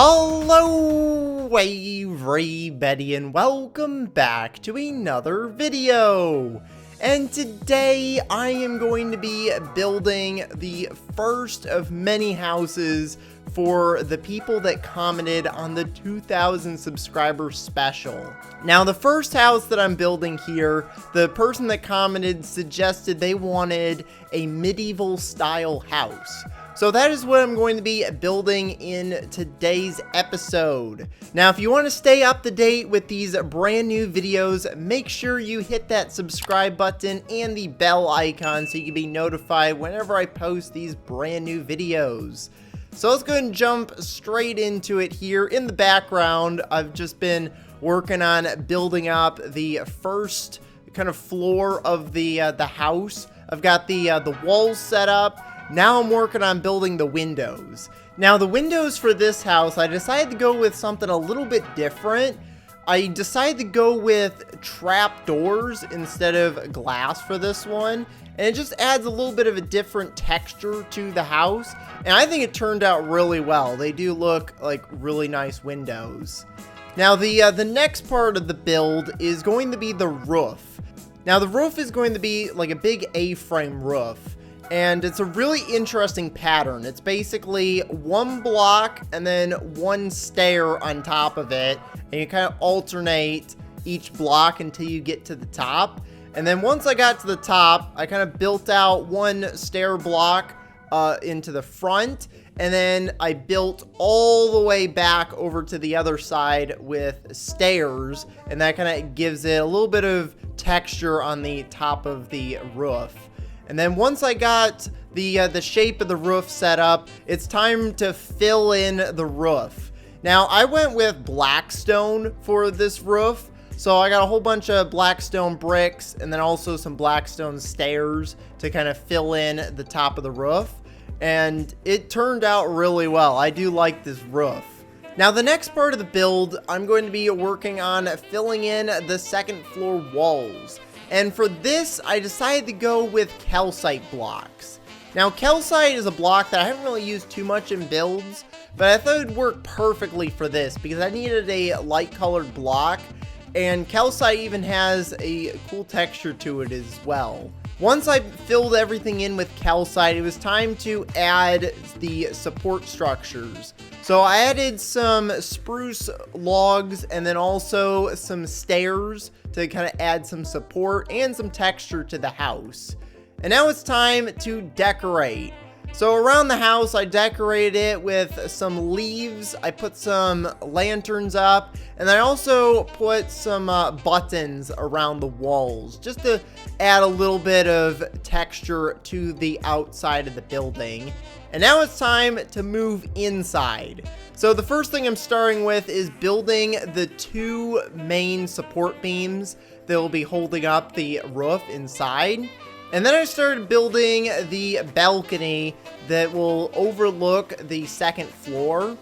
Hello everybody and welcome back to another video. And today I am going to be building the first of many houses for the people that commented on the 2,000 subscriber special. Now the first house that I'm building here, the person that commented suggested they wanted a medieval style house. So that is what I'm going to be building in today's episode. Now, if you want to stay up to date with these brand new videos, make sure you hit that subscribe button and the bell icon so you can be notified whenever I post these brand new videos. So let's go ahead and jump straight into it here. In the background, I've just been working on building up the first kind of floor of the house. I've got the walls set up. Now I'm working on building the windows. Now the windows for this house, I decided to go with something a little bit different. I decided to go with trap doors instead of glass for this one. And it just adds a little bit of a different texture to the house. And I think it turned out really well. They do look like really nice windows. Now the next part of the build is going to be the roof. Now the roof is going to be like a big A-frame roof. And it's a really interesting pattern. It's basically one block and then one stair on top of it. And you kind of alternate each block until you get to the top. And then once I got to the top, I kind of built out one stair block into the front. And then I built all the way back over to the other side with stairs. And that kind of gives it a little bit of texture on the top of the roof. And then once I got the shape of the roof set up, it's time to fill in the roof. Now, I went with Blackstone for this roof. So I got a whole bunch of Blackstone bricks and then also some Blackstone stairs to kind of fill in the top of the roof. And it turned out really well. I do like this roof. Now, the next part of the build, I'm going to be working on filling in the second floor walls. And for this, I decided to go with calcite blocks. Now, calcite is a block that I haven't really used too much in builds, but I thought it would work perfectly for this because I needed a light colored block, and calcite even has a cool texture to it as well. Once I filled everything in with calcite, it was time to add the support structures. So I added some spruce logs and then also some stairs to kind of add some support and some texture to the house. And now it's time to decorate. So around the house, I decorated it with some leaves. I put some lanterns up, and I also put some buttons around the walls just to add a little bit of texture to the outside of the building. And now it's time to move inside. So the first thing I'm starting with is building the two main support beams that will be holding up the roof inside. And then I started building the balcony that will overlook the second floor.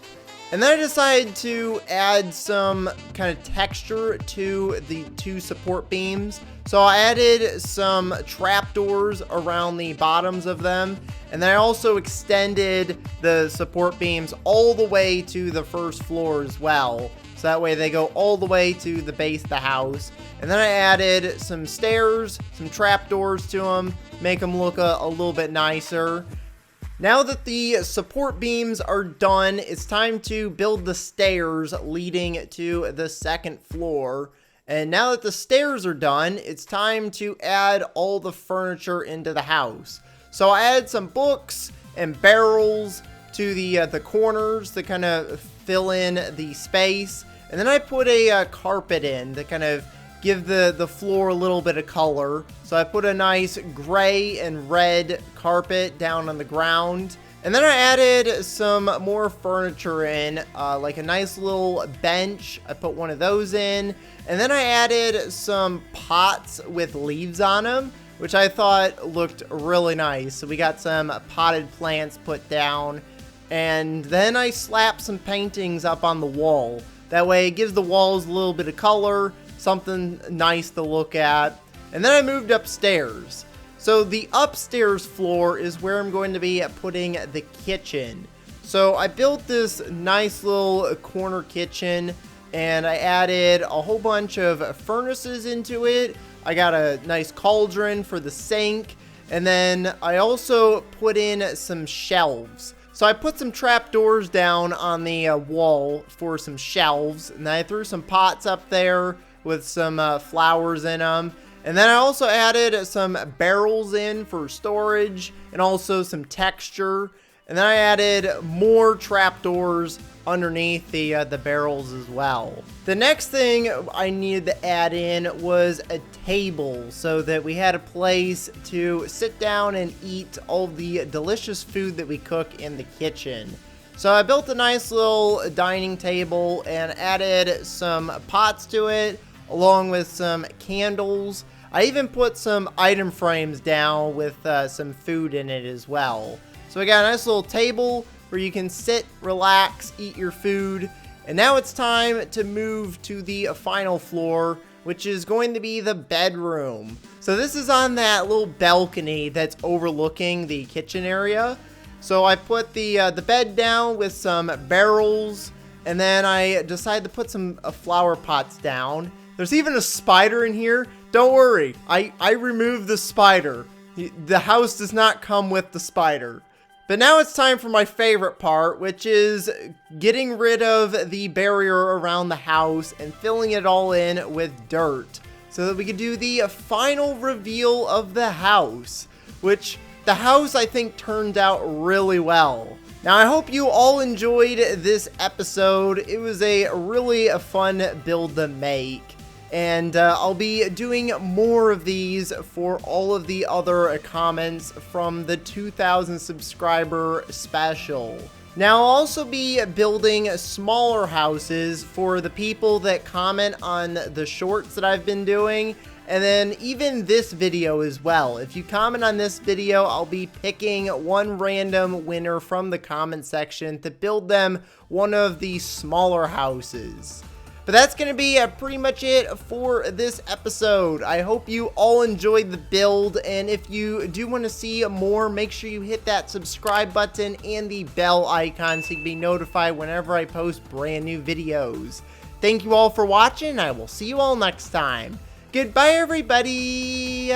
And then I decided to add some kind of texture to the two support beams. So I added some trapdoors around the bottoms of them. And then I also extended the support beams all the way to the first floor as well. So that way they go all the way to the base of the house. And then I added some stairs, some trapdoors to them, make them look a little bit nicer. Now that the support beams are done, it's time to build the stairs leading to the second floor. And now that the stairs are done, it's time to add all the furniture into the house. So I added some books and barrels to the corners to kind of fill in the space. And then I put a carpet in to kind of give the floor a little bit of color. So I put a nice gray and red carpet down on the ground. And then I added some more furniture in, like a nice little bench. I put one of those in. And then I added some pots with leaves on them, which I thought looked really nice. So we got some potted plants put down. And then I slapped some paintings up on the wall. That way it gives the walls a little bit of color, something nice to look at. And then I moved upstairs. So the upstairs floor is where I'm going to be putting the kitchen. So I built this nice little corner kitchen, and I added a whole bunch of furnaces into it. I got a nice cauldron for the sink, and then I also put in some shelves. So I put some trapdoors down on the wall for some shelves, and then I threw some pots up there with some flowers in them. And then I also added some barrels in for storage and also some texture. And then I added more trapdoors underneath the barrels as well. The next thing I needed to add in was a table so that we had a place to sit down and eat all the delicious food that we cook in the kitchen. So I built a nice little dining table and added some pots to it along with some candles. I even put some item frames down with some food in it as well. So we got a nice little table where you can sit, relax, eat your food. And now it's time to move to the final floor, which is going to be the bedroom. So this is on that little balcony that's overlooking the kitchen area. So I put the bed down with some barrels, and then I decided to put some flower pots down. There's even a spider in here. Don't worry, I removed the spider. The house does not come with the spider. But now it's time for my favorite part, which is getting rid of the barrier around the house and filling it all in with dirt so that we can do the final reveal of the house, which the house I think turned out really well. Now I hope you all enjoyed this episode. It was a really fun build to make. And I'll be doing more of these for all of the other comments from the 2,000 subscriber special. Now I'll also be building smaller houses for the people that comment on the shorts that I've been doing, and then even this video as well. If you comment on this video, I'll be picking one random winner from the comment section to build them one of the smaller houses. But that's going to be pretty much it for this episode. I hope you all enjoyed the build, and if you do want to see more, make sure you hit that subscribe button and the bell icon so you can be notified whenever I post brand new videos. Thank you all for watching. I will see you all next time. Goodbye, everybody.